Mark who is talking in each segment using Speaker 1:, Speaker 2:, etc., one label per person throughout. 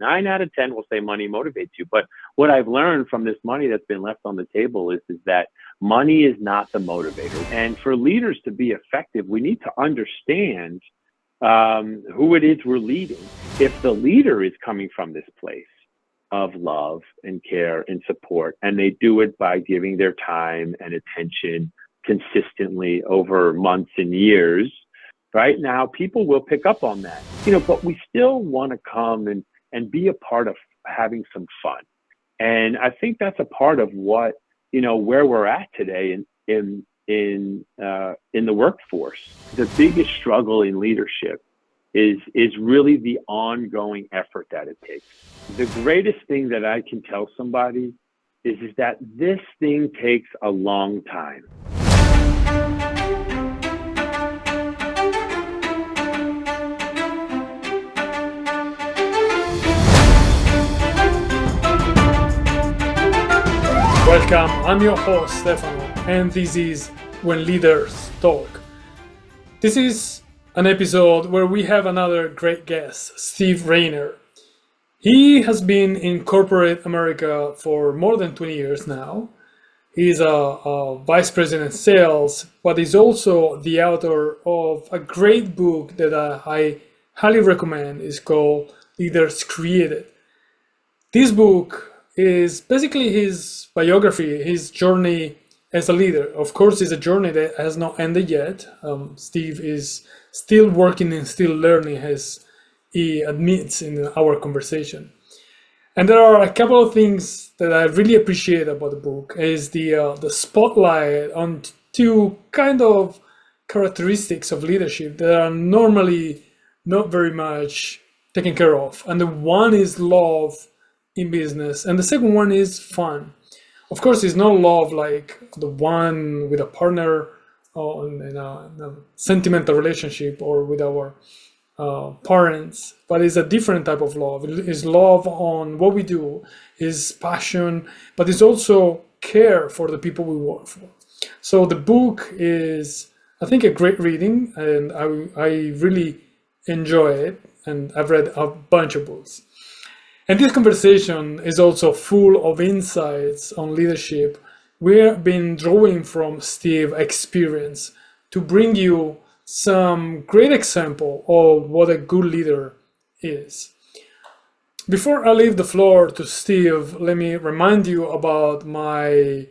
Speaker 1: 9 out of 10 will say money motivates you. But what I've learned from this money that's been left on the table is that money is not the motivator. And for leaders to be effective, we need to understand who it is we're leading. If the leader is coming from this place of love and care and support, and they do it by giving their time and attention consistently over months and years, right? Now, people will pick up on that, but we still want to come and be a part of having some fun. And I think that's a part of what, where we're at today in the workforce. The biggest struggle in leadership is really the ongoing effort that it takes. The greatest thing that I can tell somebody is that this thing takes a long time.
Speaker 2: Welcome, I'm your host Stefano, and this is When Leaders Talk. This is an episode where we have another great guest, Steve Reiner. He has been in corporate America for more than 20 years now. He's a vice president of sales, but he's also the author of a great book that I highly recommend. It's called Leaders Created. This book is basically his biography, his journey as a leader. Of course, it's a journey that has not ended yet. Steve is still working and still learning, as he admits in our conversation. And there are a couple of things that I really appreciate about the book is the spotlight on two kind of characteristics of leadership that are normally not very much taken care of. And the one is love in business, and the second one is fun. Of course, it's not love like the one with a partner or in a sentimental relationship or with our parents, but it's a different type of love. It's love on what we do, is passion, but it's also care for the people we work for. So the book is, I think, a great reading, and I really enjoy it, and I've read a bunch of books. And this conversation is also full of insights on leadership. We've been drawing from Steve's experience to bring you some great example of what a good leader is. Before I leave the floor to Steve, let me remind you about my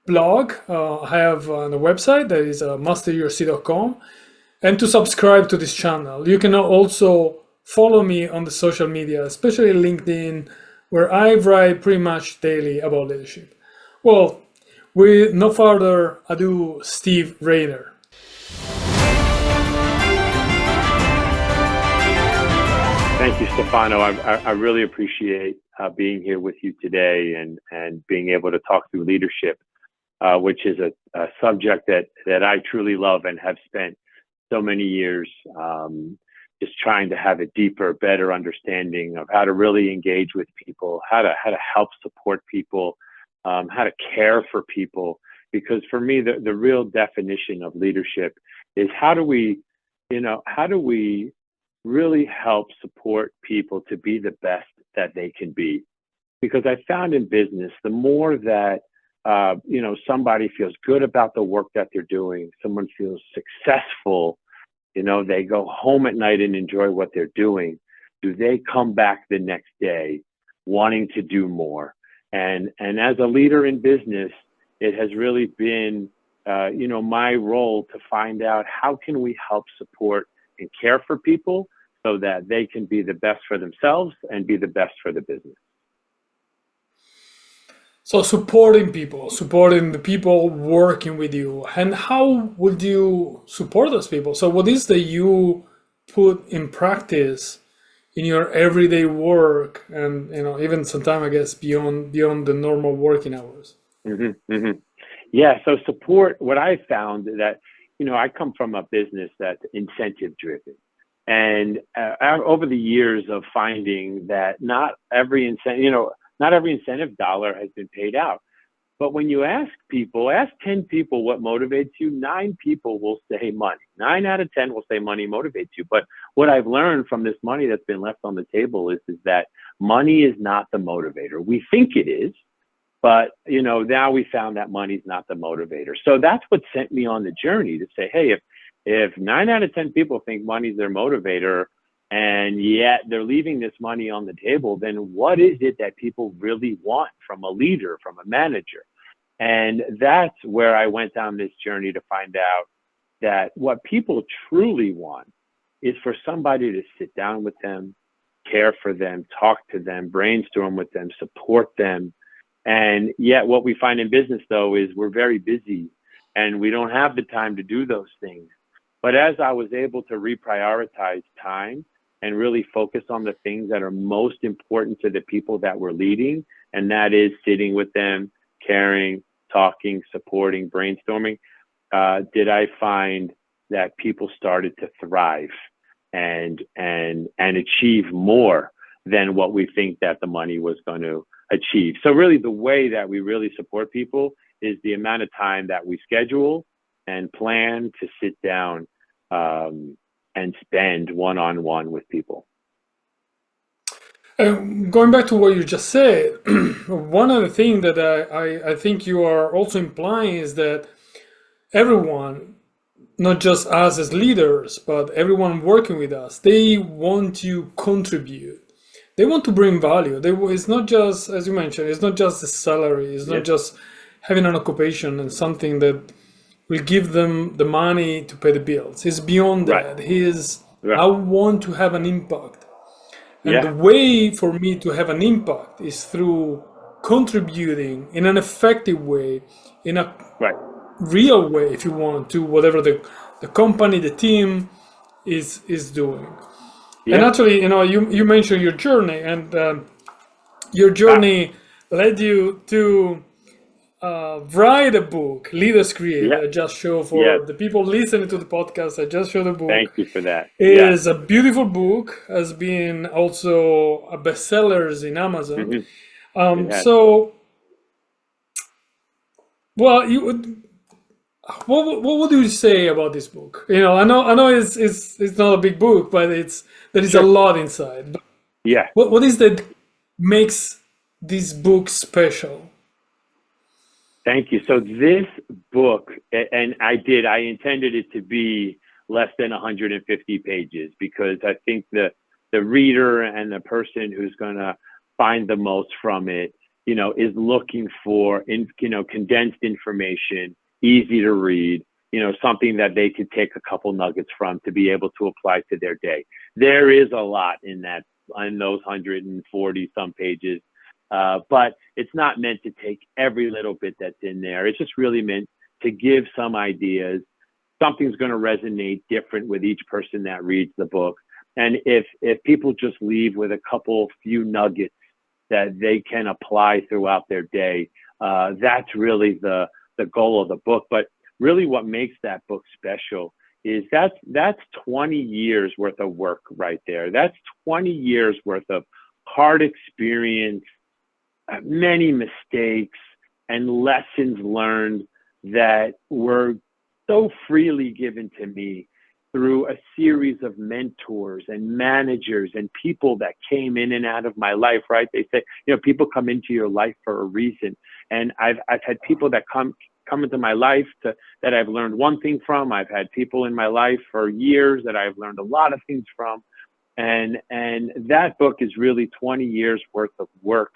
Speaker 2: blog. I have a website that is masteryourc.com, and to subscribe to this channel. You can also follow me on the social media, especially LinkedIn, where I write pretty much daily about leadership. Well, with no further ado, Steve Reiner.
Speaker 1: Thank you, Stefano. I really appreciate being here with you today and being able to talk through leadership, which is a subject that I truly love and have spent so many years just trying to have a deeper, better understanding of how to really engage with people, how to help support people, how to care for people. Because for me, the real definition of leadership is how do we really help support people to be the best that they can be? Because I found in business, the more that somebody feels good about the work that they're doing, someone feels successful, they go home at night and enjoy what they're doing, do they come back the next day wanting to do more? And as a leader in business, it has really been, my role to find out how can we help support and care for people so that they can be the best for themselves and be the best for the business.
Speaker 2: So supporting the people working with you, and how would you support those people? So what is that you put in practice in your everyday work, and even sometimes I guess beyond the normal working hours?
Speaker 1: Mm-hmm, mm-hmm. Yeah. So support. What I found that I come from a business that's incentive driven, and over the years of finding that not every incentive dollar has been paid out. But when you ask 10 people what motivates you, 9 people will say money. 9 out of 10 will say money motivates you. But what I've learned from this money that's been left on the table is that money is not the motivator. We think it is, but now we found that money's not the motivator. So that's what sent me on the journey to say, hey, if 9 out of 10 people think money's their motivator, and yet they're leaving this money on the table, then what is it that people really want from a leader, from a manager? And that's where I went down this journey to find out that what people truly want is for somebody to sit down with them, care for them, talk to them, brainstorm with them, support them. And yet what we find in business, though, is we're very busy and we don't have the time to do those things. But as I was able to reprioritize time and really focus on the things that are most important to the people that we're leading, and that is sitting with them, caring, talking, supporting, brainstorming, did I find that people started to thrive and achieve more than what we think that the money was going to achieve. So really the way that we really support people is the amount of time that we schedule and plan to sit down and spend one-on-one with people.
Speaker 2: Going back to what you just said, one of the things that I think you are also implying is that everyone, not just us as leaders, but everyone working with us, they want to contribute. They want to bring value. It's not just, as you mentioned, it's not just the salary. It's not just having an occupation and something that will give them the money to pay the bills. It's beyond that. I want to have an impact. And the way for me to have an impact is through contributing in an effective way, in a real way, if you want, to whatever the company, the team is doing. And actually, you mentioned your journey, and your journey led you to write a book, Leaders Create. I just show for the people listening to the podcast. I just showed the book.
Speaker 1: Thank you for that.
Speaker 2: It is a beautiful book. Has been also a bestsellers in Amazon. So, well, what would you say about this book? I know it's not a big book, but there is a lot inside. But what is that makes this book special?
Speaker 1: Thank you. So this book, and I intended it to be less than 150 pages, because I think the reader and the person who's going to find the most from it, is looking for, condensed information, easy to read, something that they could take a couple nuggets from to be able to apply to their day. There is a lot in those 140 some pages. But it's not meant to take every little bit that's in there. It's just really meant to give some ideas. Something's going to resonate different with each person that reads the book. And if people just leave with a few nuggets that they can apply throughout their day, that's really the goal of the book. But really what makes that book special is that's 20 years worth of work right there. That's 20 years worth of hard experience, many mistakes and lessons learned that were so freely given to me through a series of mentors and managers and people that came in and out of my life, right? They say, people come into your life for a reason. And I've had people that come into my life that I've learned one thing from. I've had people in my life for years that I've learned a lot of things from. And that book is really 20 years worth of work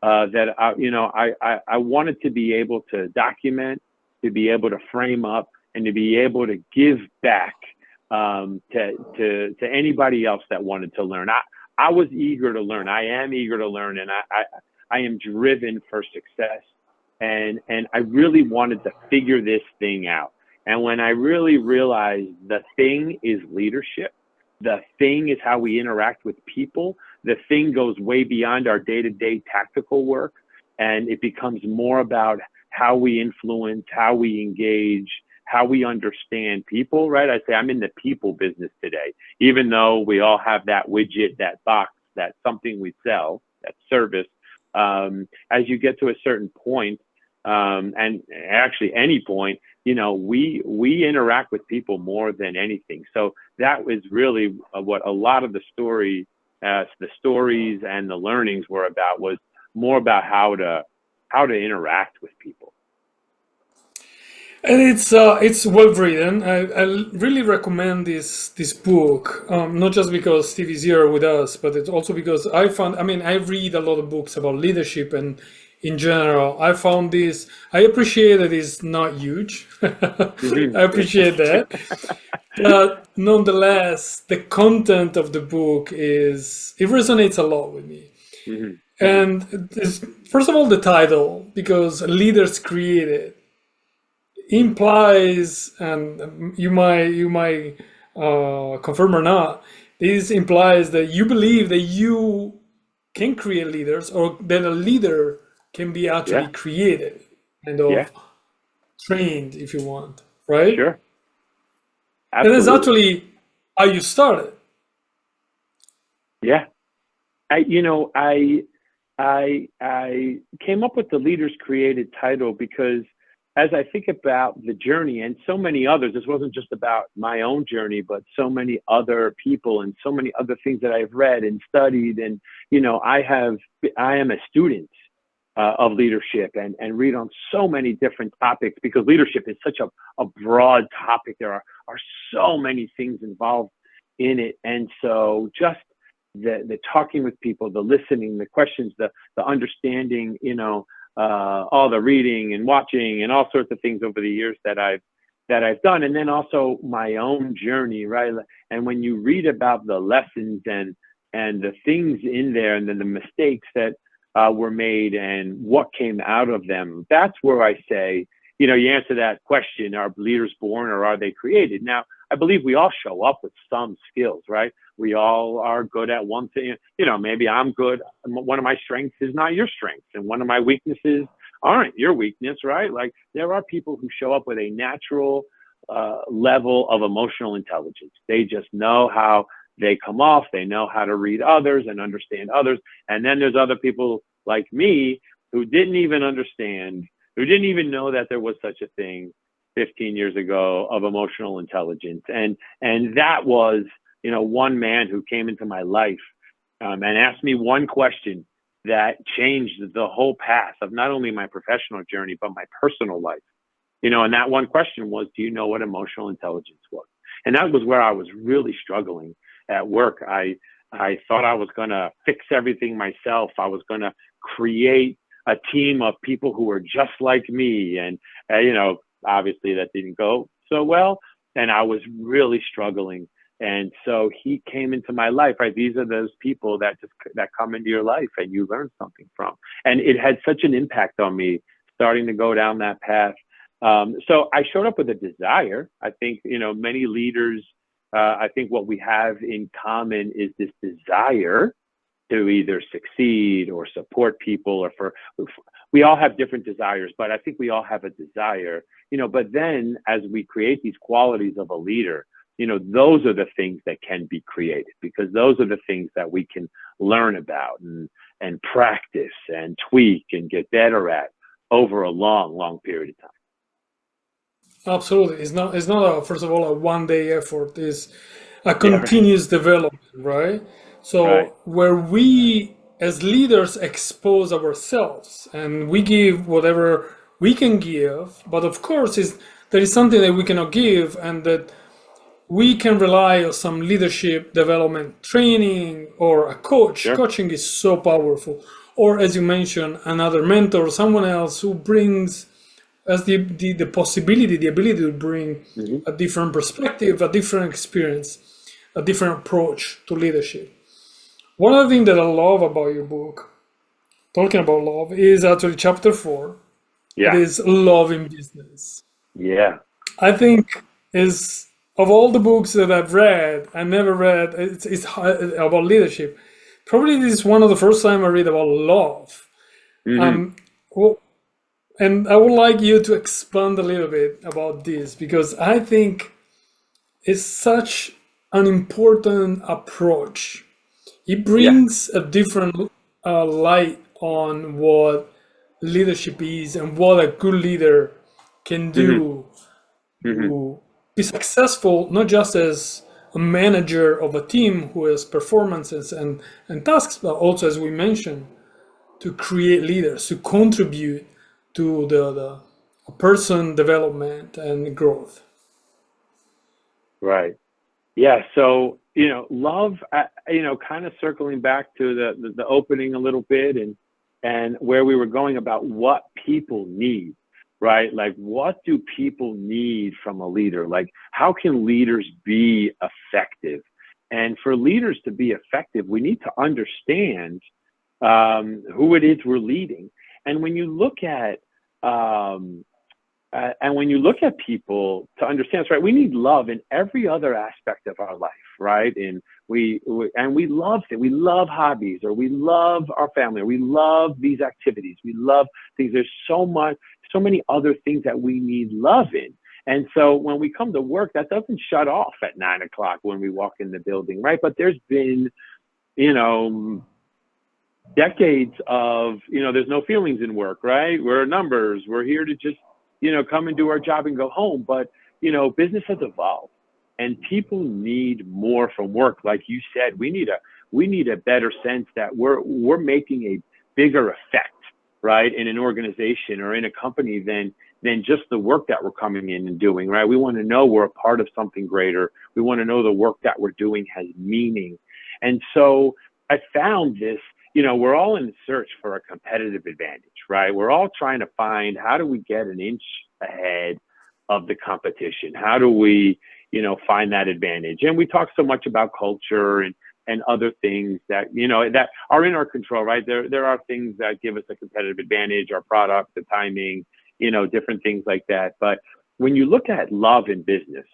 Speaker 1: that I wanted to be able to document, to be able to frame up, and to be able to give back to anybody else that wanted to learn. I was eager to learn. I am eager to learn, and I am driven for success. And I really wanted to figure this thing out. And when I really realized the thing is leadership, the thing is how we interact with people, the thing goes way beyond our day-to-day tactical work, and it becomes more about how we influence, how we engage, how we understand people, right? I say I'm in the people business today, even though we all have that widget, that box, that something we sell, that service. As you get to a certain point, and actually any point, we interact with people more than anything. So that was really what a lot of the stories and the learnings were about, was more about how to interact with people.
Speaker 2: And it's well written. I really recommend this book, not just because Steve is here with us, but it's also because I read a lot of books about leadership, and in general, I found this. I appreciate that it's not huge. I appreciate that. But nonetheless, the content of the book it resonates a lot with me. And first of all, the title, because leaders created, implies, and you might confirm or not, this implies that you believe that you can create leaders, or that a leader can be actually created, kind of trained, if you want, right?
Speaker 1: Sure.
Speaker 2: And that's
Speaker 1: Absolutely.
Speaker 2: actually how you started.
Speaker 1: Yeah. I came up with the Leaders Created title because, as I think about the journey and so many others, this wasn't just about my own journey, but so many other people and so many other things that I've read and studied. And, I am a student of leadership, and read on so many different topics, because leadership is such a broad topic. There are so many things involved in it. And so just the talking with people, the listening, the questions, the understanding, all the reading and watching and all sorts of things over the years that I've done. And then also my own journey, right? And when you read about the lessons and the things in there, and then the mistakes that were made and what came out of them, that's where I say, you answer that question: are leaders born or are they created? Now, I believe we all show up with some skills, right? We all are good at one thing. Maybe I'm good. One of my strengths is not your strength, and one of my weaknesses aren't your weakness, right? Like, there are people who show up with a natural level of emotional intelligence. They just know how they come off. They know how to read others and understand others. And then there's other people like me who didn't even understand, who didn't even know that there was such a thing 15 years ago of emotional intelligence. And that was, one man who came into my life and asked me one question that changed the whole path of not only my professional journey, but my personal life. And that one question was, do you know what emotional intelligence was? And that was where I was really struggling at work. I thought I was going to fix everything myself. I was going to create a team of people who were just like me. And, obviously that didn't go so well. And I was really struggling. And so he came into my life, right? These are those people that come into your life and you learn something from. And it had such an impact on me starting to go down that path. So I showed up with a desire. I think, many leaders, I think what we have in common is this desire to either succeed or support people, or we all have different desires, but I think we all have a desire, but then as we create these qualities of a leader, those are the things that can be created, because those are the things that we can learn about and practice and tweak and get better at over a long, long period of time.
Speaker 2: Absolutely. It's not first of all, a one-day effort. It's a continuous development, right? So where we as leaders expose ourselves and we give whatever we can give, but of course there is something that we cannot give, and that we can rely on some leadership development training or a coach.
Speaker 1: Sure.
Speaker 2: Coaching is so powerful. Or, as you mentioned, another mentor, someone else who brings us the possibility, the ability to bring a different perspective, a different experience, a different approach to leadership. One of the things that I love about your book, talking about love, is actually chapter 4.
Speaker 1: Yeah.
Speaker 2: It is love in business.
Speaker 1: Yeah.
Speaker 2: I think is, of all the books that I've read, I never read, it's about leadership. Probably this is one of the first time I read about love. And I would like you to expand a little bit about this, because I think it's such an important approach. It brings a different light on what leadership is and what a good leader can do
Speaker 1: Hmm.
Speaker 2: to be successful, not just as a manager of a team who has performances and tasks, but also, as we mentioned, to create leaders, to contribute to the person development and growth.
Speaker 1: Right. Yeah. So, love, kind of circling back to the opening a little bit, and where we were going about what people need, right? Like, what do people need from a leader? Like, how can leaders be effective? And for leaders to be effective, we need to understand who it is we're leading. And when you look at people to understand, right, we need love in every other aspect of our life, right? And we love it. We love hobbies, or we love our family, or we love these activities. We love things. There's so many other things that we need love in. And so when we come to work, that doesn't shut off at 9 o'clock when we walk in the building, right? But there's been, decades of, there's no feelings in work, right? We're numbers. We're here to just, come and do our job and go home. But, business has evolved, and people need more from work. Like you said, we need a better sense that we're making a bigger effect, right, in an organization or in a company than just the work that we're coming in and doing, right? We want to know we're a part of something greater. We want to know the work that we're doing has meaning. And so I found this, we're all in search for a competitive advantage, right? We're all trying to find, how do we get an inch ahead of the competition? How do we, find that advantage? And we talk so much about culture and other things that, that are in our control, right? There are things that give us a competitive advantage, our product, the timing, different things like that. But when you look at love in business,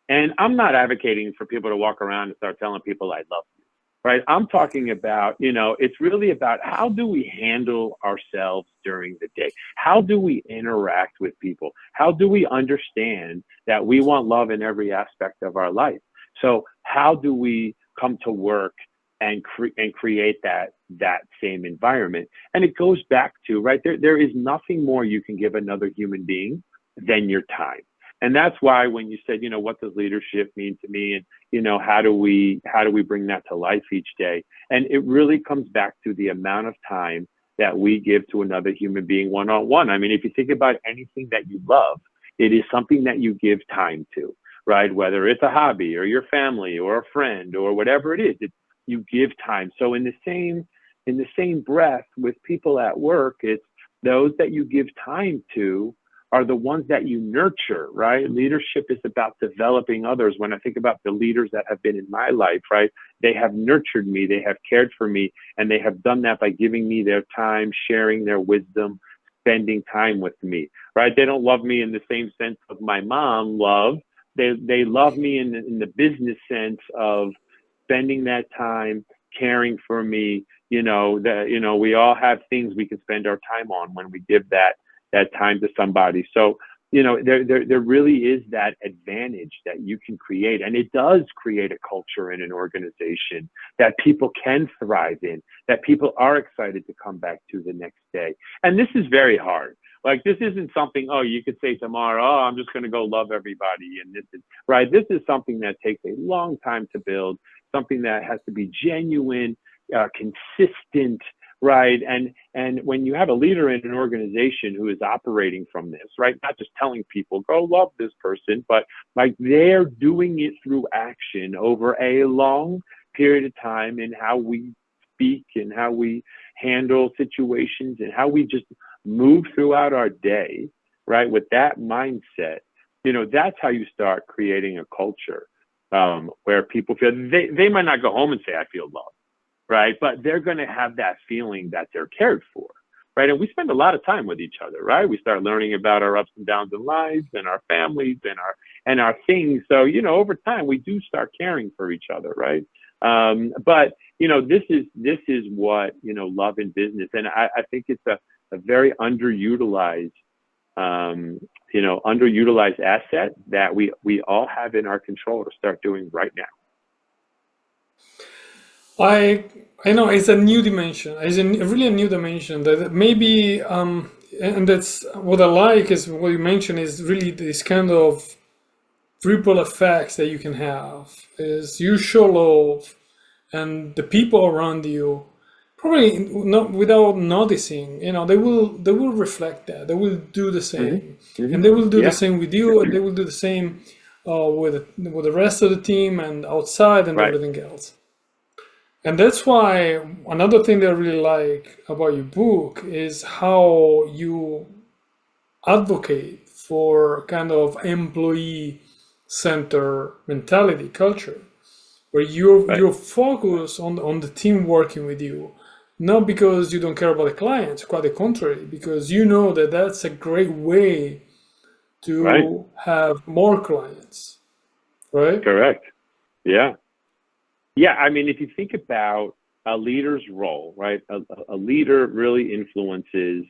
Speaker 1: and I'm not advocating for people to walk around and start telling people I love you, right? I'm talking about, it's really about, how do we handle ourselves during the day? How do we interact with people? How do we understand that we want love in every aspect of our life? So how do we come to work and create that same environment? And it goes back to, right, there is nothing more you can give another human being than your time. And that's why when you said, what does leadership mean to me? And, how do we bring that to life each day? And it really comes back to the amount of time that we give to another human being one-on-one. I mean, if you think about anything that you love, it is something that you give time to, right? Whether it's a hobby or your family or a friend or whatever it is, you give time. So in the same breath with people at work, it's those that you give time to are the ones that you nurture, right? Leadership is about developing others. When I think about the leaders that have been in my life, right, they have nurtured me, they have cared for me, and they have done that by giving me their time, sharing their wisdom, spending time with me, right? They don't love me in the same sense of my mom love. They love me in the business sense of spending that time, caring for me. We all have things we can spend our time on when we give that time to somebody. So, there really is that advantage that you can create, and it does create a culture in an organization that people can thrive in, that people are excited to come back to the next day. And this is very hard. Like, this isn't something, you could say tomorrow, I'm just going to go love everybody. And this is right. This is something that takes a long time to build, something that has to be genuine, consistent, right? And when you have a leader in an organization who is operating from this, right, not just telling people, go love this person, but like they're doing it through action over a long period of time in how we speak and how we handle situations and how we just move throughout our day, right? With that mindset, that's how you start creating a culture where people feel they might not go home and say, I feel loved, right? But they're going to have that feeling that they're cared for, right? And we spend a lot of time with each other, right? We start learning about our ups and downs in lives and our families and our things. So, over time, we do start caring for each other, right? But, this is what, love in business. And I think it's a very underutilized, underutilized asset that we all have in our control to start doing right now.
Speaker 2: I know it's a new dimension. It's really a new dimension that maybe, and that's what I like is what you mentioned is really this kind of ripple effects that you can have is you show love, and the people around you, probably not without noticing, they will reflect that. They will do the
Speaker 1: Hmm.
Speaker 2: same,
Speaker 1: Hmm.
Speaker 2: and they will do the
Speaker 1: Yeah.
Speaker 2: same with you, and they will do the same with the rest of the team and outside and
Speaker 1: Right.
Speaker 2: everything else. And that's why another thing that I really like about your book is how you advocate for kind of employee center mentality culture, where you're
Speaker 1: Right.
Speaker 2: you're focused on the team working with you, not because you don't care about the clients, quite the contrary, because you know that that's a great way
Speaker 1: Right.
Speaker 2: to have more clients, right?
Speaker 1: Correct. Yeah. Yeah. I mean, if you think about a leader's role, right? A leader really influences,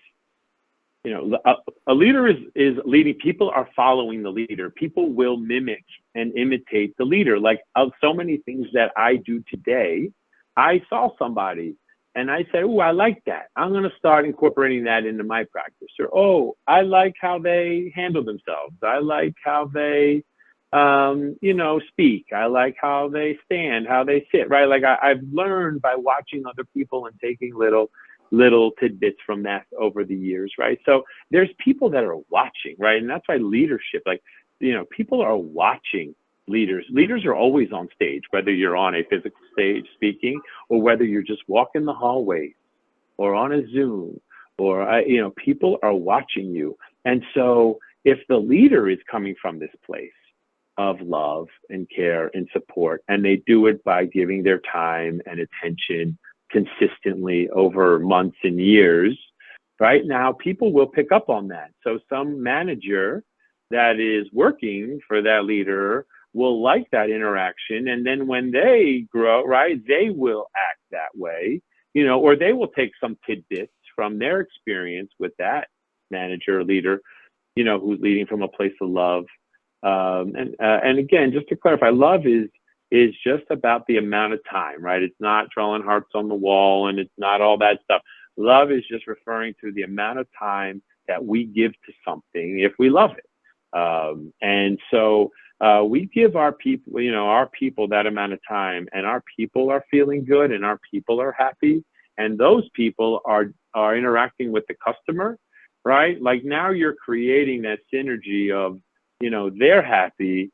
Speaker 1: a leader is leading. People are following the leader. People will mimic and imitate the leader. Like, of so many things that I do today, I saw somebody and I said, oh, I like that. I'm going to start incorporating that into my practice. Or, oh, I like how they handle themselves. I like how they, speak. I like how they stand, how they sit, right? Like, I've learned by watching other people and taking little tidbits from that over the years, right? So there's people that are watching, right? And that's why leadership, like, people are watching leaders. Leaders are always on stage, whether you're on a physical stage speaking or whether you're just walking the hallways or on a Zoom or, people are watching you. And so if the leader is coming from this place of love and care and support, and they do it by giving their time and attention consistently over months and years, right? Now, people will pick up on that. So some manager that is working for that leader will like that interaction. And then when they grow, right, they will act that way, or they will take some tidbits from their experience with that manager or leader, who's leading from a place of love. And again, just to clarify, love is just about the amount of time, right? It's not drawing hearts on the wall and it's not all that stuff. Love is just referring to the amount of time that we give to something if we love it. And so we give our people that amount of time, and our people are feeling good and our people are happy. And those people are interacting with the customer, right? Like, now you're creating that synergy of, they're happy,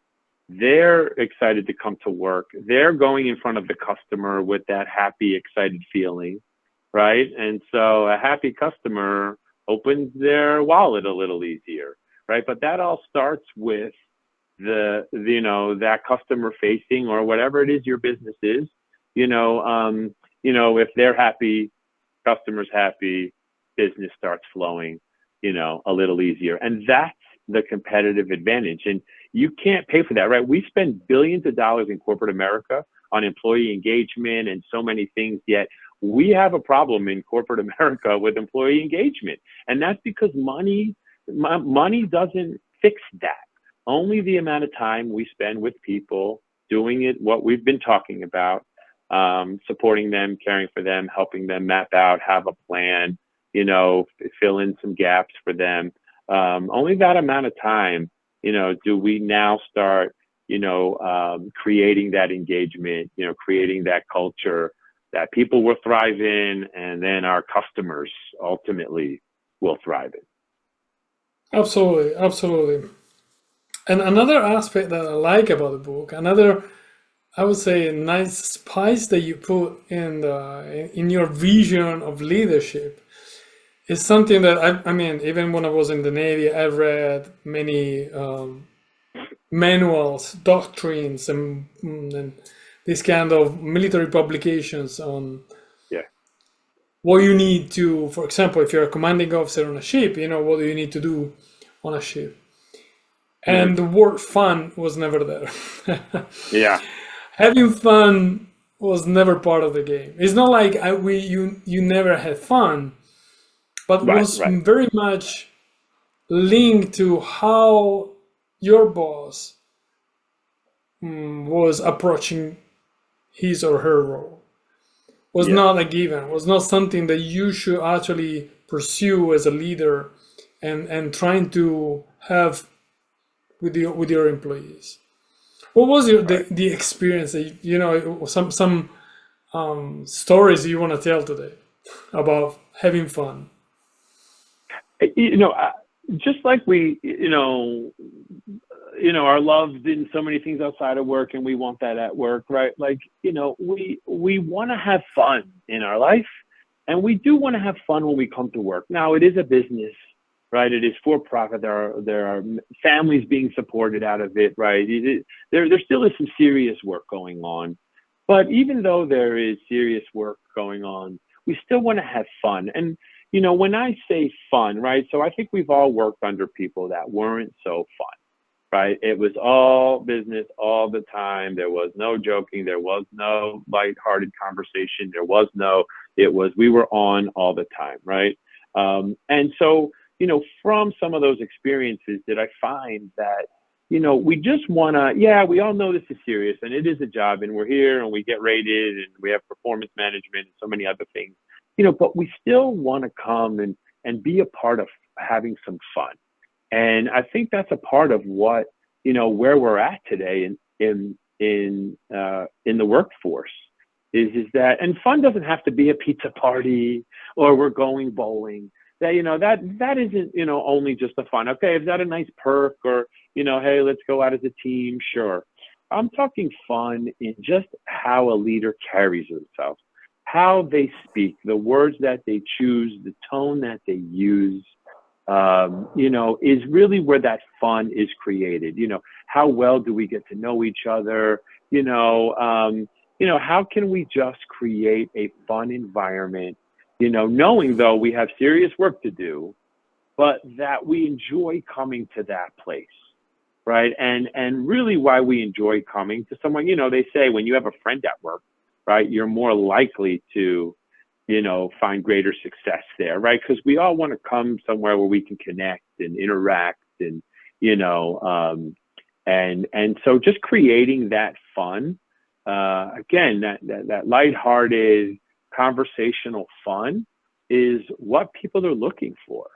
Speaker 1: they're excited to come to work, they're going in front of the customer with that happy, excited feeling, right? And so a happy customer opens their wallet a little easier, right? But that all starts with that customer facing, or whatever it is your business is, if they're happy, customers happy, business starts flowing, a little easier. And that's the competitive advantage. And you can't pay for that, right? We spend billions of dollars in corporate America on employee engagement and so many things, yet we have a problem in corporate America with employee engagement. And that's because money doesn't fix that. Only the amount of time we spend with people doing it, what we've been talking about, supporting them, caring for them, helping them map out, have a plan, fill in some gaps for them. Only that amount of time, do we now start, creating that engagement, creating that culture that people will thrive in, and then our customers ultimately will thrive in.
Speaker 2: Absolutely, absolutely. And another aspect that I like about the book, another, I would say, nice spice that you put in your vision of leadership, is something that I mean, even when I was in the Navy, I read many manuals, doctrines, and this kind of military publications on
Speaker 1: Yeah.
Speaker 2: what you need to, for example, if you're a commanding officer on a ship, what do you need to do on a ship? And the word fun was never there.
Speaker 1: Yeah.
Speaker 2: Having fun was never part of the game. It's not like you never had fun, but was
Speaker 1: Right.
Speaker 2: very much linked to how your boss was approaching his or her role. Was
Speaker 1: Yeah.
Speaker 2: not a given. Was not something that you should actually pursue as a leader and trying to have with your employees. What was your
Speaker 1: right?
Speaker 2: the experience that some stories you want to tell today about having fun?
Speaker 1: You know, just like we, are loved in so many things outside of work, and we want that at work, right? Like, we want to have fun in our life, and we do want to have fun when we come to work. Now, it is a business, right? It is for profit. There are families being supported out of it, right? There still is some serious work going on, but even though there is serious work going on, we still want to have fun. And when I say fun, right? So I think we've all worked under people that weren't so fun, right? It was all business all the time. There was no joking. There was no lighthearted conversation. We were on all the time, right? And so, from some of those experiences, did I find that, we just want to, yeah, we all know this is serious and it is a job and we're here and we get rated and we have performance management and so many other things, but we still want to come and be a part of having some fun. And I think that's a part of what, where we're at today in the workforce is that, and fun doesn't have to be a pizza party or we're going bowling. That isn't, only just the fun. Okay, is that a nice perk or, hey, let's go out as a team? Sure. I'm talking fun in just how a leader carries themselves, how they speak, the words that they choose, the tone that they use, is really where that fun is created. How well do we get to know each other? How can we just create a fun environment, knowing though we have serious work to do, but that we enjoy coming to that place, right? And really why we enjoy coming to someone, they say when you have a friend at work, right, you're more likely to, find greater success there, right? Because we all want to come somewhere where we can connect and interact and, and so just creating that fun, again, that lighthearted conversational fun is what people are looking for.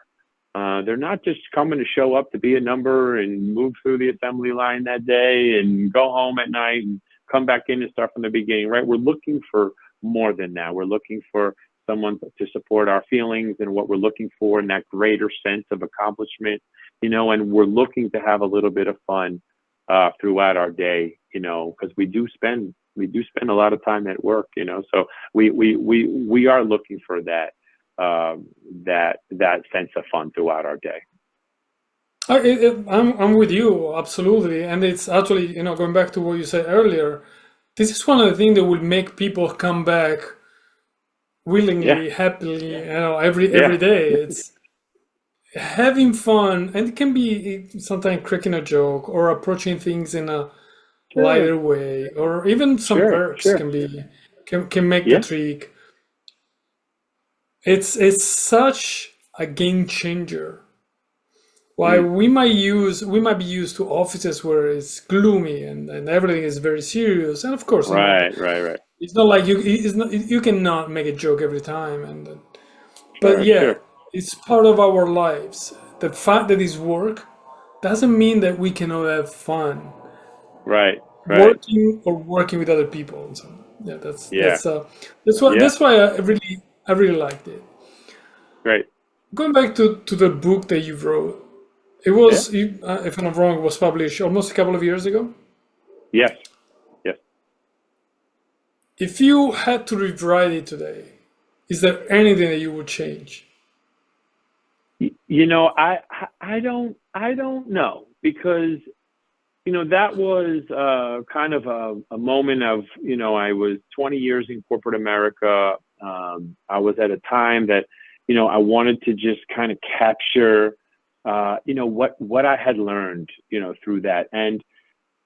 Speaker 1: They're not just coming to show up to be a number and move through the assembly line that day and go home at night and come back in and start from the beginning, right? We're looking for more than that. We're looking for someone to support our feelings and what we're looking for in that greater sense of accomplishment, and we're looking to have a little bit of fun throughout our day, because we do spend a lot of time at work, so we are looking for that sense of fun throughout our day.
Speaker 2: I'm with you absolutely, and it's actually going back to what you said earlier. This is one of the things that will make people come back
Speaker 1: Yeah,
Speaker 2: willingly, happily, every
Speaker 1: yeah,
Speaker 2: day. It's having fun, and it can be sometimes cracking a joke or approaching things in a
Speaker 1: sure,
Speaker 2: lighter way, or even some
Speaker 1: sure,
Speaker 2: perks
Speaker 1: sure.
Speaker 2: can make the
Speaker 1: Yeah,
Speaker 2: trick. It's such a game changer. Why
Speaker 1: mm,
Speaker 2: we might be used to offices where it's gloomy and everything is very serious, and of course,
Speaker 1: right, right, right.
Speaker 2: it's not like you cannot make a joke every time, but
Speaker 1: Sure,
Speaker 2: yeah,
Speaker 1: sure.
Speaker 2: it's part of our lives. The fact that it's work doesn't mean that we cannot have fun
Speaker 1: Right, right.
Speaker 2: working with other people. And so yeah,
Speaker 1: Yeah, yeah,
Speaker 2: that's why I really liked it.
Speaker 1: great.
Speaker 2: Going back to the book that you wrote,
Speaker 1: Yeah,
Speaker 2: if I'm not wrong, it was published almost a couple of years ago.
Speaker 1: yes, yes.
Speaker 2: If you had to rewrite it today, is there anything that you would change?
Speaker 1: I don't know because that was kind of a moment of I was 20 years in corporate America. I was at a time that I wanted to just kind of capture what I had learned through that. And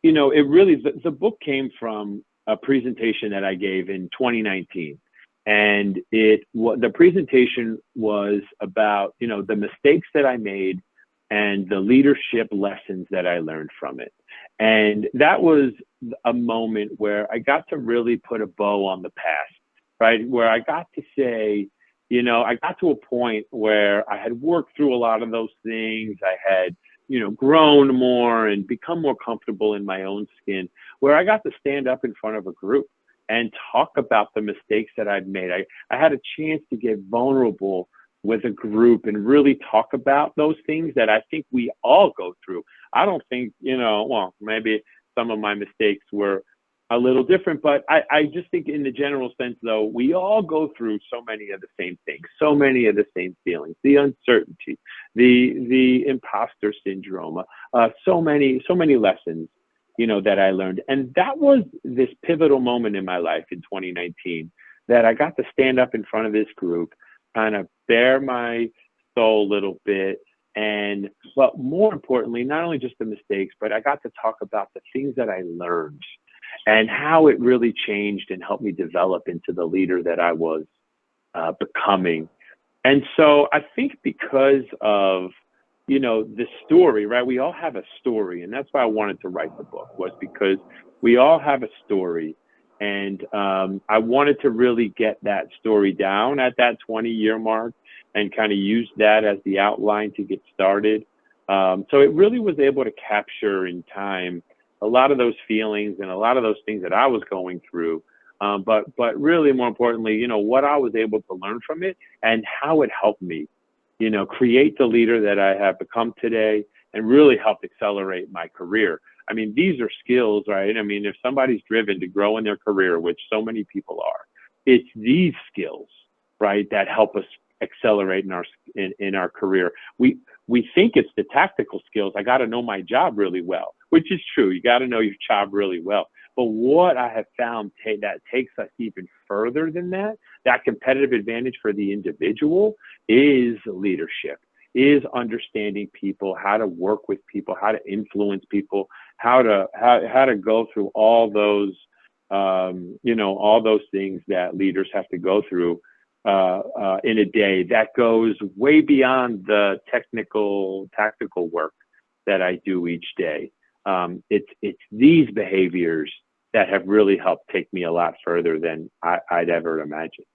Speaker 1: it really, the book came from a presentation that I gave in 2019. And the presentation was about, the mistakes that I made and the leadership lessons that I learned from it. And that was a moment where I got to really put a bow on the past, right? Where I got to say, I got to a point where I had worked through a lot of those things. I had grown more and become more comfortable in my own skin, where I got to stand up in front of a group and talk about the mistakes that I'd made. I had a chance to get vulnerable with a group and really talk about those things that I think we all go through. I don't think, well, maybe some of my mistakes were a little different, but I just think in the general sense, though, we all go through so many of the same things, so many of the same feelings, the uncertainty, the imposter syndrome, so many lessons, that I learned. And that was this pivotal moment in my life in 2019, that I got to stand up in front of this group, kind of bare my soul a little bit. But more importantly, not only just the mistakes, but I got to talk about the things that I learned and how it really changed and helped me develop into the leader that I was becoming. And so I think because of, the story, right? We all have a story, and that's why I wanted to write the book, was because we all have a story. And I wanted to really get that story down at that 20-year mark and kind of use that as the outline to get started. So it really was able to capture in time a lot of those feelings and a lot of those things that I was going through. But really more importantly, what I was able to learn from it and how it helped me, create the leader that I have become today and really helped accelerate my career. I mean, these are skills, right? I mean, if somebody's driven to grow in their career, which so many people are, it's these skills, right, that help us accelerate in our career. We think it's the tactical skills. I got to know my job really well, which is true. You got to know your job really well. But what I have found that takes us even further than that competitive advantage for the individual, is leadership, is understanding people, how to work with people, how to influence people, how to go through all those, all those things that leaders have to go through in a day. That goes way beyond the tactical work that I do each day. It's these behaviors that have really helped take me a lot further than I'd ever imagined.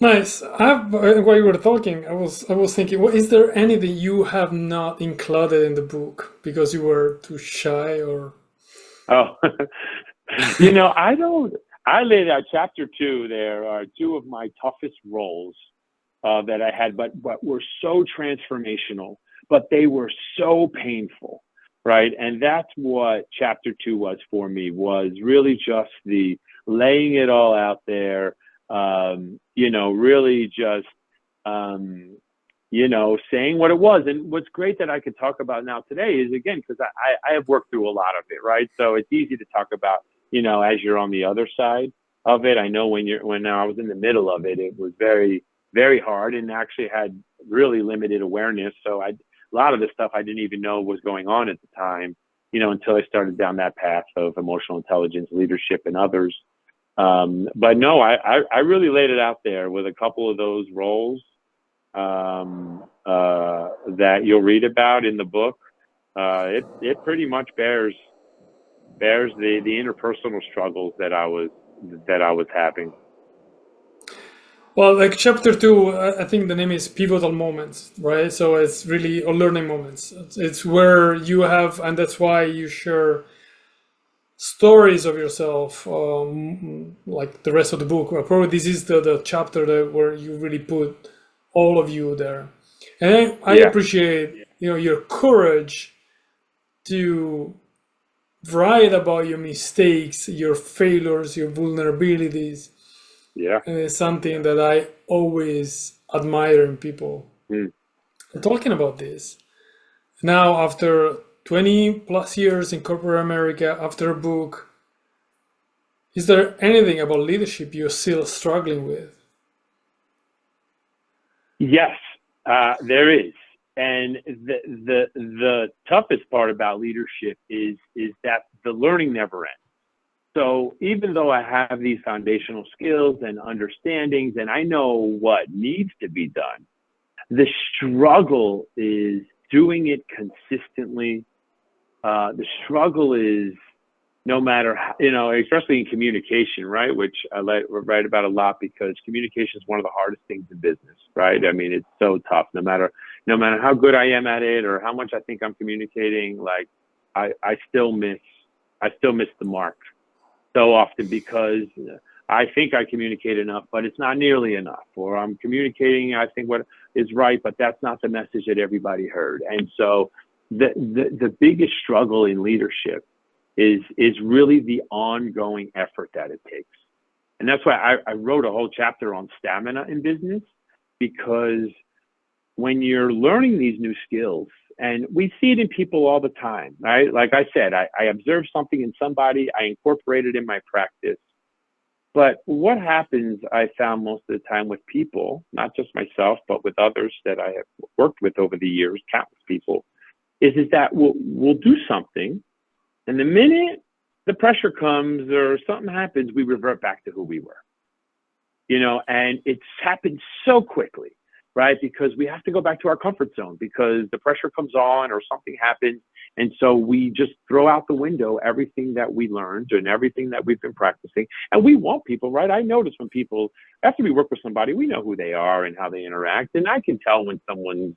Speaker 2: Nice. While you were talking, I was thinking, well, is there anything you have not included in the book because you were too shy, or?
Speaker 1: Oh, I laid out chapter 2. There are 2 of my toughest roles that I had, but were so transformational, but they were so painful, right? And that's what chapter 2 was for me, was really just the laying it all out there, really just, saying what it was. And what's great that I could talk about now today is, again, because I have worked through a lot of it, right? So it's easy to talk about, as you're on the other side of it. I know when I was in the middle of it, it was very, very hard and actually had really limited awareness. So a lot of the stuff I didn't even know was going on at the time, until I started down that path of emotional intelligence, leadership, and others. But no, I really laid it out there with a couple of those roles that you'll read about in the book. It pretty much bears the interpersonal struggles that I was having.
Speaker 2: Well, like chapter 2, I think the name is Pivotal Moments, right? So it's really a learning moments. It's where you have, and that's why you share stories of yourself, like the rest of the book. Well, probably this is the chapter where you really put all of you there. And I appreciate, your courage to write about your mistakes, your failures, your vulnerabilities.
Speaker 1: Yeah.
Speaker 2: And it's something that I always admire in people. Talking about this, now after 20 plus years in corporate America, after a book, is there anything about leadership you're still struggling with?
Speaker 1: Yes, there is. And the toughest part about leadership is that the learning never ends. So even though I have these foundational skills and understandings, and I know what needs to be done, the struggle is doing it consistently. The struggle is, no matter how, especially in communication, right? Which I write about a lot, because communication is one of the hardest things in business, right? I mean, it's so tough. No matter no matter how good I am at it or how much I think I'm communicating, like I still miss the mark so often because I think I communicate enough, but it's not nearly enough. Or I'm communicating, I think what is right, but that's not the message that everybody heard. And so the biggest struggle in leadership is really the ongoing effort that it takes. And that's why I wrote a whole chapter on stamina in business, because when you're learning these new skills, and we see it in people all the time, right? Like I said, I observe something in somebody, I incorporate it in my practice. But what happens, I found most of the time with people, not just myself, but with others that I have worked with over the years, countless people, is that we'll do something, and the minute the pressure comes or something happens, we revert back to who we were. And it's happened so quickly, right? Because we have to go back to our comfort zone because the pressure comes on or something happens. And so we just throw out the window everything that we learned and everything that we've been practicing. And we want people, right? I notice when people, after we work with somebody, we know who they are and how they interact. And I can tell when someone's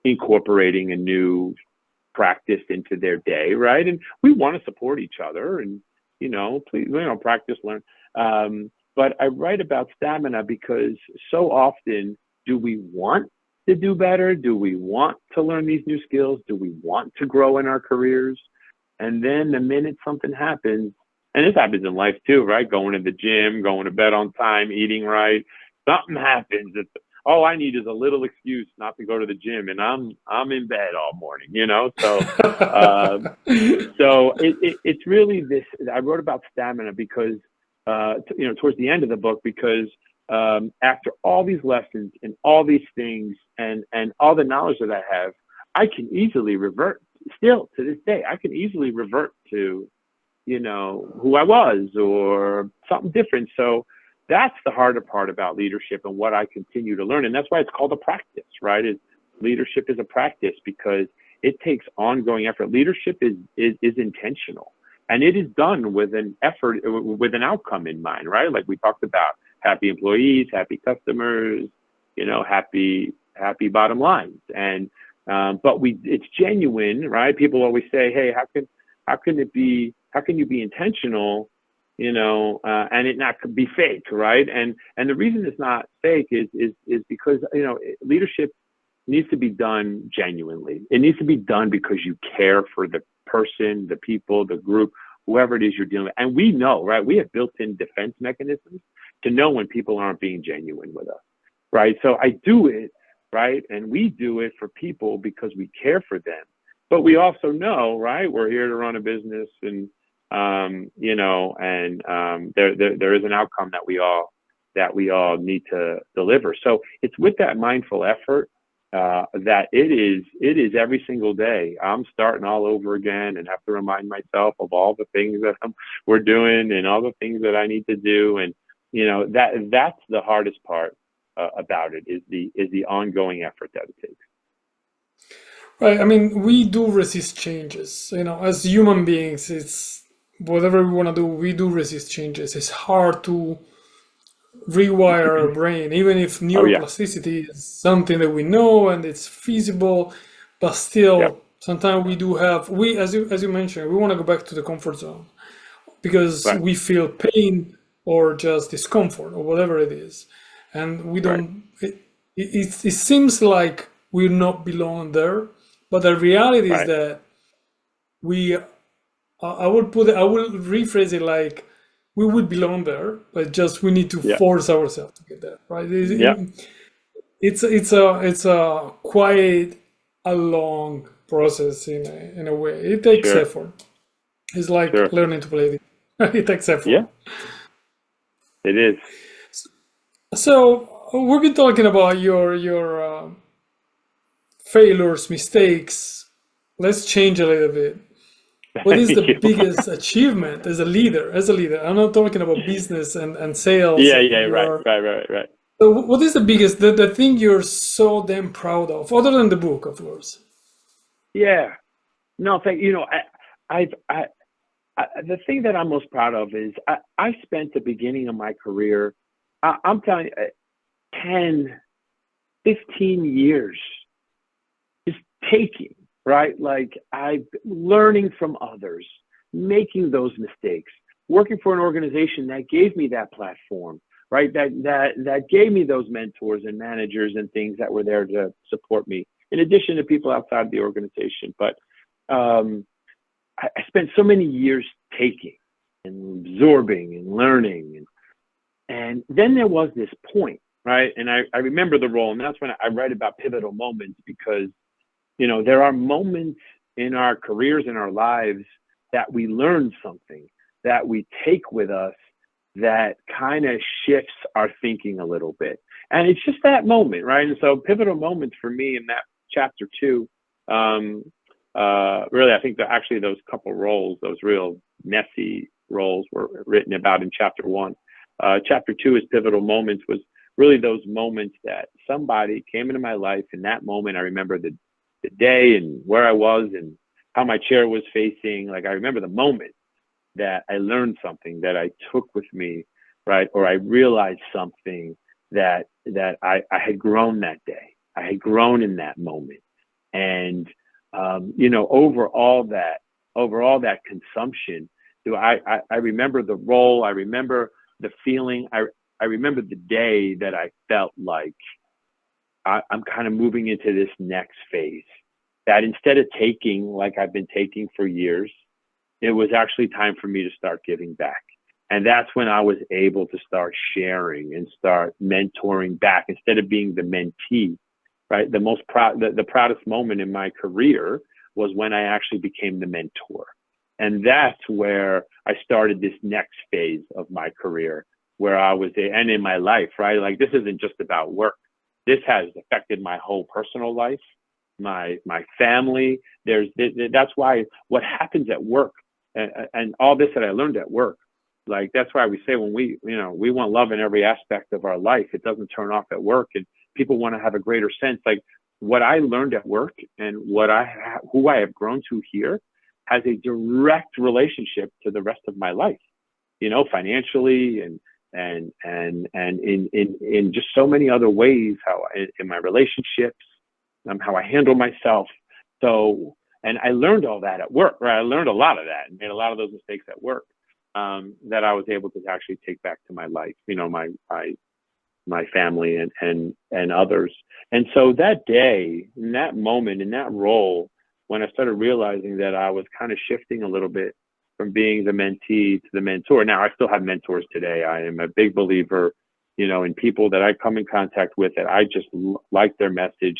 Speaker 1: incorporating a new practice into their day, right? And we want to support each other and, please, practice, learn. But I write about stamina because so often, do we want to do better? Do we want to learn these new skills? Do we want to grow in our careers? And then the minute something happens, and this happens in life too, right? Going to the gym, going to bed on time, eating right. Something happens. All I need is a little excuse not to go to the gym, and I'm in bed all morning, So, so it's really this. I wrote about stamina because, towards the end of the book, because after all these lessons and all these things and all the knowledge that I have, I can easily revert. Still to this day, I can easily revert to, who I was or something different. So that's the harder part about leadership and what I continue to learn. And that's why it's called a practice, right? Leadership is a practice because it takes ongoing effort. Leadership is intentional, and it is done with an effort, with an outcome in mind, right? Like we talked about, happy employees, happy customers, happy bottom lines. And but it's genuine, right? People always say, hey, how can you be intentional, and it not be fake, right? And the reason it's not fake is because leadership needs to be done genuinely. It needs to be done because you care for the person, the people, the group, whoever it is you're dealing with. And we know, right? We have built-in defense mechanisms to know when people aren't being genuine with us, right? So I do it, right? And we do it for people because we care for them. But we also know, right? We're here to run a business, and there is an outcome that we all need to deliver. So it's with that mindful effort that it is every single day. I'm starting all over again and have to remind myself of all the things that we're doing and all the things that I need to do. And that's the hardest part about it is the ongoing effort that it takes.
Speaker 2: Right. I mean, we do resist changes. As human beings, it's whatever we want to do, we do resist changes. It's hard to rewire our brain, even if neuroplasticity is something that we know and it's feasible, but still, sometimes we do have, as you mentioned, we want to go back to the comfort zone because we feel pain or just discomfort or whatever it is. And we don't, it seems like we not belong there. But the reality is that I will rephrase it like we would belong there, but just we need to force ourselves to get there, right? It's a quite a long process in a way. It takes effort. It's like learning to play. It takes effort.
Speaker 1: Yeah, it is.
Speaker 2: So we've been talking about your failures, mistakes. Let's change a little bit. What is the biggest achievement as a leader? I'm not talking about business and sales.
Speaker 1: Right.
Speaker 2: So what is the biggest, the thing you're so damn proud of, other than the book, of course?
Speaker 1: Yeah. No, the thing that I'm most proud of is I spent the beginning of my career, I'm telling you, 10, 15 years taking, right? Like I'm learning from others, making those mistakes, working for an organization that gave me that platform, right? That gave me those mentors and managers and things that were there to support me, in addition to people outside the organization. But I spent so many years taking and absorbing and learning. And then there was this point, right? And I remember the role, and that's when I write about pivotal moments, because, you know, there are moments in our careers, in our lives, that we learn something that we take with us that kind of shifts our thinking a little bit. And it's just that moment, right? And so pivotal moments for me in that chapter 2, really, I think that actually those couple roles, those real messy roles, were written about in chapter 1. Chapter 2 is pivotal moments, was really those moments that somebody came into my life. In that moment, I remember the day and where I was and how my chair was facing. Like, I remember the moment that I learned something that I took with me, right? Or I realized something that I had grown that day. I had grown in that moment. And, you know, over all that consumption, I remember the role, I remember the feeling, I remember the day that I felt like I'm kind of moving into this next phase, that instead of taking like I've been taking for years, it was actually time for me to start giving back. And that's when I was able to start sharing and start mentoring back instead of being the mentee, right? The proudest moment in my career was when I actually became the mentor. And that's where I started this next phase of my career, where I was, and in my life, right? Like, this isn't just about work. This has affected my whole personal life, my family. That's why what happens at work and all this that I learned at work, like, that's why we say when we want love in every aspect of our life, it doesn't turn off at work, and people want to have a greater sense. Like, what I learned at work and who I have grown to here has a direct relationship to the rest of my life, you know, financially and in just so many other ways, in my relationships, how I handle myself. So, and I learned all that at work, right? I learned a lot of that and made a lot of those mistakes at work, that I was able to actually take back to my life, you know, my family and others. And so that day, in that moment, in that role, when I started realizing that I was kind of shifting a little bit from being the mentee to the mentor. Now, I still have mentors today. I am a big believer, you know, in people that I come in contact with that I just like their message.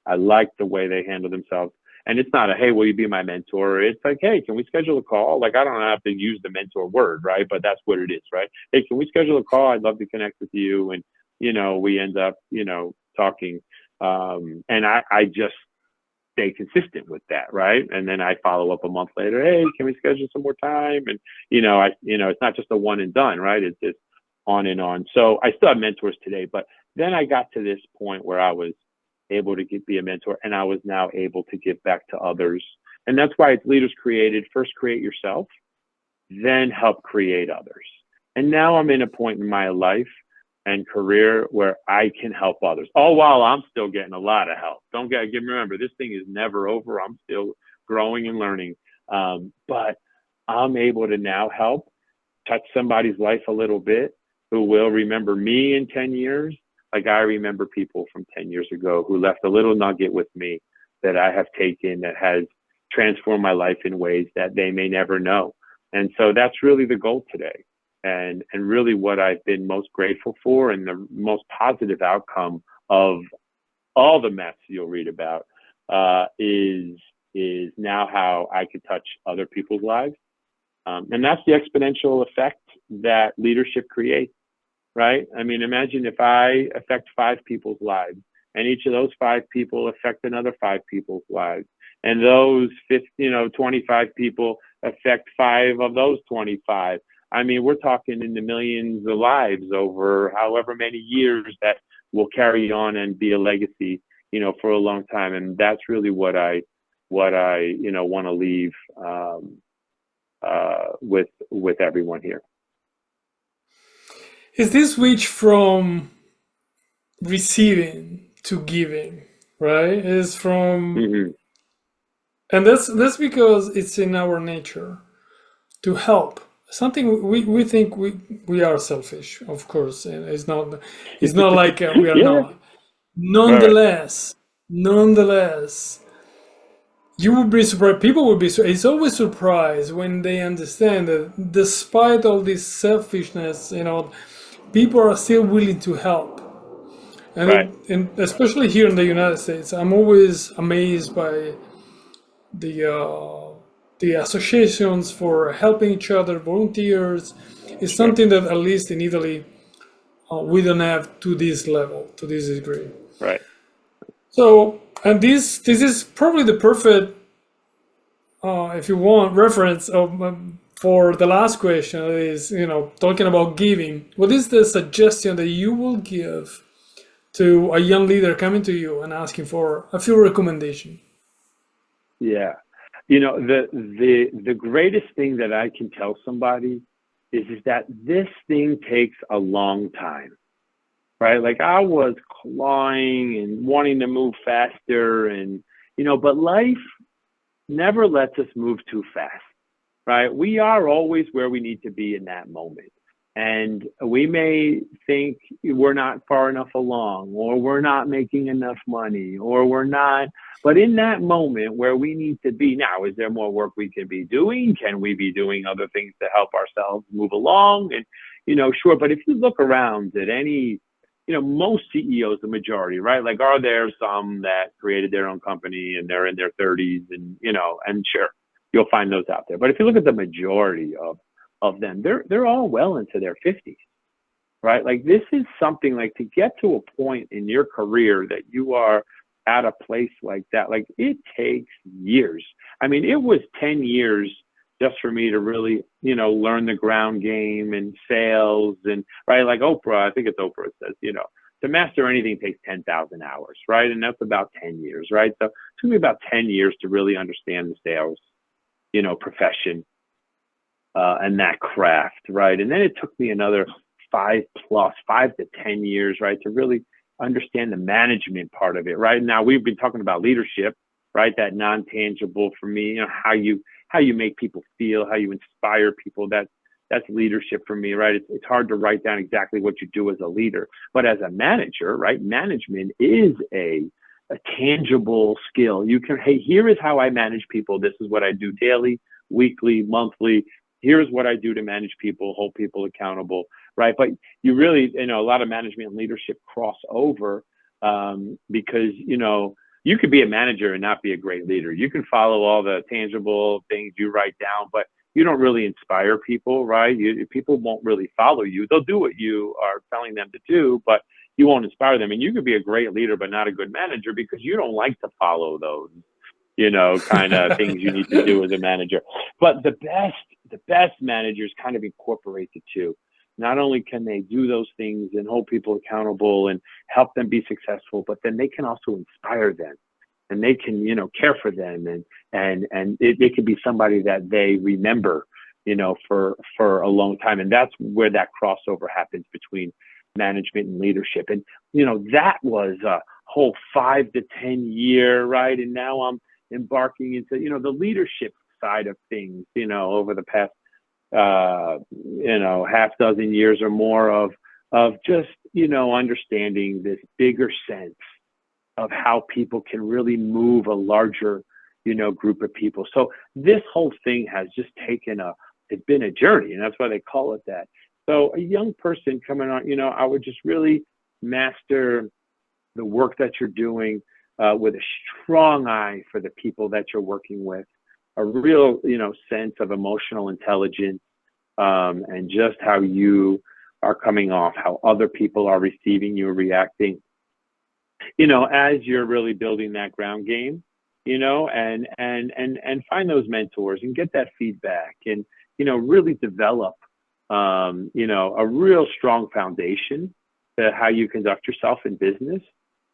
Speaker 1: I like the way they handle themselves. And it's not a, hey, will you be my mentor? It's like, hey, can we schedule a call? Like, I don't have to use the mentor word, right? But that's what it is, right? Hey, can we schedule a call? I'd love to connect with you. And, you know, we end up, you know, talking. And I just stay consistent with that, right? And then I follow up a month later. Hey, can we schedule some more time? And it's not just a one and done, right? It's just on and on. So I still have mentors today, but then I got to this point where I was able to be a mentor, and I was now able to give back to others. And that's why it's Leaders Created. First, create yourself, then help create others. And now I'm in a point in my life and career where I can help others, all while I'm still getting a lot of help. Remember, this thing is never over. I'm still growing and learning. But I'm able to now help touch somebody's life a little bit who will remember me in 10 years. Like, I remember people from 10 years ago who left a little nugget with me that I have taken that has transformed my life in ways that they may never know. And so that's really the goal today. And really what I've been most grateful for, and the most positive outcome of all the mess you'll read about, is now how I could touch other people's lives. And that's the exponential effect that leadership creates, right? I mean, imagine if I affect 5 people's lives, and each of those 5 people affect another 5 people's lives, and those 25 people affect 5 of those 25. I mean, we're talking in the millions of lives over however many years that will carry on and be a legacy, you know, for a long time. And that's really what I want to leave with everyone here.
Speaker 2: Is this switch from receiving to giving, right? Is from And that's because it's in our nature to help. Something we think we are selfish, of course, and it's not like we are
Speaker 1: Yeah.
Speaker 2: not.
Speaker 1: Right.
Speaker 2: Nonetheless, you would be surprised. People would be. It's always surprised when they understand that despite all this selfishness, people are still willing to help.
Speaker 1: Right.
Speaker 2: And especially here in the United States, I'm always amazed by the uh, the associations for helping each other, volunteers. Is
Speaker 1: Sure.
Speaker 2: something that at least in Italy we don't have to this level, to this degree.
Speaker 1: Right.
Speaker 2: So, and this is probably the perfect, if you want, reference of for the last question is, talking about giving. What is the suggestion that you will give to a young leader coming to you and asking for a few recommendations?
Speaker 1: Yeah. The greatest thing that I can tell somebody is that this thing takes a long time, right? Like I was clawing and wanting to move faster and, but life never lets us move too fast, right? We are always where we need to be in that moment. And we may think we're not far enough along, or we're not making enough money, or we're not. But in that moment where we need to be now, is there more work we can be doing? Can we be doing other things to help ourselves move along? And, sure. But if you look around at any, most CEOs, the majority, right? Like, are there some that created their own company and they're in their 30s and, and sure, you'll find those out there. But if you look at the majority of them, they're all well into their 50s, right? Like this is something like to get to a point in your career that you are at a place like that, like it takes years. I mean, it was 10 years just for me to really, learn the ground game and sales and right. Like Oprah, I think it's Oprah says, to master anything takes 10,000 hours, right? And that's about 10 years, right? So it took me about 10 years to really understand the sales, profession and that craft, right? And then it took me another 5 to 10 years, right, to really understand the management part of it, right? Now we've been talking about leadership, right? That non-tangible for me, how you make people feel, how you inspire people. That's leadership for me, right? It's hard to write down exactly what you do as a leader, but as a manager, right? Management is a tangible skill. You can, hey, here is how I manage people. This is what I do daily, weekly, monthly. Here's what I do to manage people, hold people accountable, right? But you really, a lot of management and leadership cross over because, you could be a manager and not be a great leader. You can follow all the tangible things you write down, but you don't really inspire people, right? People won't really follow you. They'll do what you are telling them to do, but you won't inspire them. And you could be a great leader, but not a good manager because you don't like to follow those, kind of things you need to do as a manager. But the best managers kind of incorporate the two. Not only can they do those things and hold people accountable and help them be successful, but then they can also inspire them and they can, care for them and it can be somebody that they remember, for a long time. And that's where that crossover happens between management and leadership. And, that was a whole 5 to 10 year, right? And now I'm embarking into, the leadership side of things, over the past half dozen years or more of just, understanding this bigger sense of how people can really move a larger, group of people. So this whole thing has just it's been a journey, and that's why they call it that. So a young person coming on, I would just really master the work that you're doing with a strong eye for the people that you're working with, a real, sense of emotional intelligence, and just how you are coming off, how other people are receiving you, reacting, as you're really building that ground game, and find those mentors and get that feedback and, really develop, a real strong foundation to how you conduct yourself in business.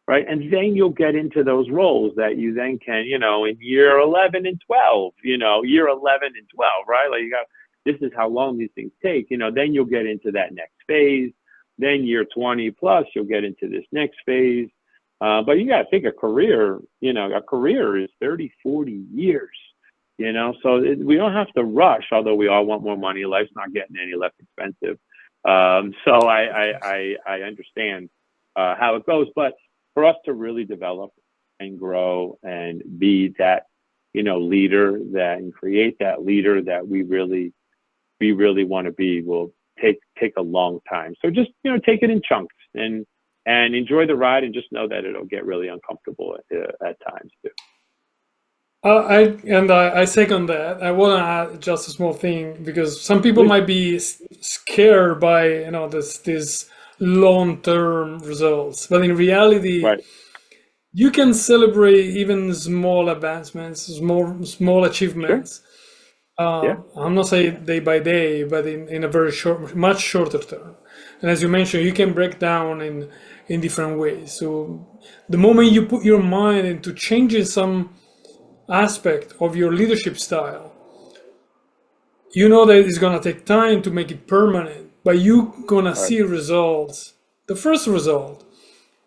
Speaker 1: Right. And then you'll get into those roles that you then can, in year 11 and 12, year 11 and 12, right? Like this is how long these things take, then you'll get into that next phase. Then year 20 plus, you'll get into this next phase. But you got to think a career is 30, 40 years, so we don't have to rush, although we all want more money. Life's not getting any less expensive. So I understand how it goes, but for us to really develop and grow and be that, leader and create that leader that we really want to be will take a long time. So just, take it in chunks and enjoy the ride, and just know that it'll get really uncomfortable at times too.
Speaker 2: I second that. I want to add just a small thing, because some people might be scared by this long-term results, but in reality,
Speaker 1: Right.
Speaker 2: you can celebrate even small advancements, small achievements.
Speaker 1: Yeah.
Speaker 2: I'm not saying day by day, but in a very much shorter term. And as you mentioned, you can break down in different ways. So the moment you put your mind into changing some aspect of your leadership style, you know that it's gonna take time to make it permanent, but you're gonna see results. The first result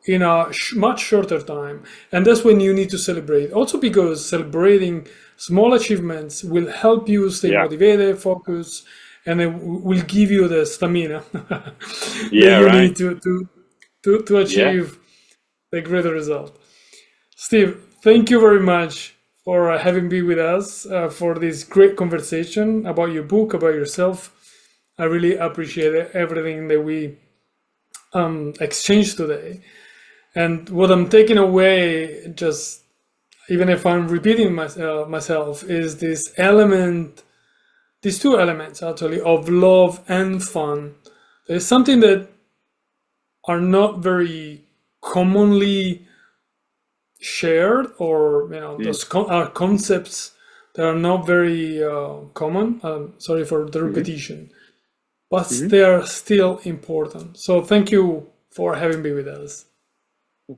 Speaker 2: in a much shorter time, and that's when you need to celebrate. Also, because celebrating small achievements will help you stay motivated, focused, and it will give you the stamina that you need to achieve the greater result. Steve, thank you very much for having me with us for this great conversation about your book, about yourself. I really appreciate everything that we exchanged today. And what I'm taking away, just even if I'm repeating myself, is these two elements actually, of love and fun. There's something that are not very commonly shared, or those are concepts that are not very common. Sorry for the repetition, but they are still important. So thank you for having me with us.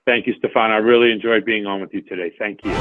Speaker 1: Thank you, Stefan. I really enjoyed being on with you today. Thank you.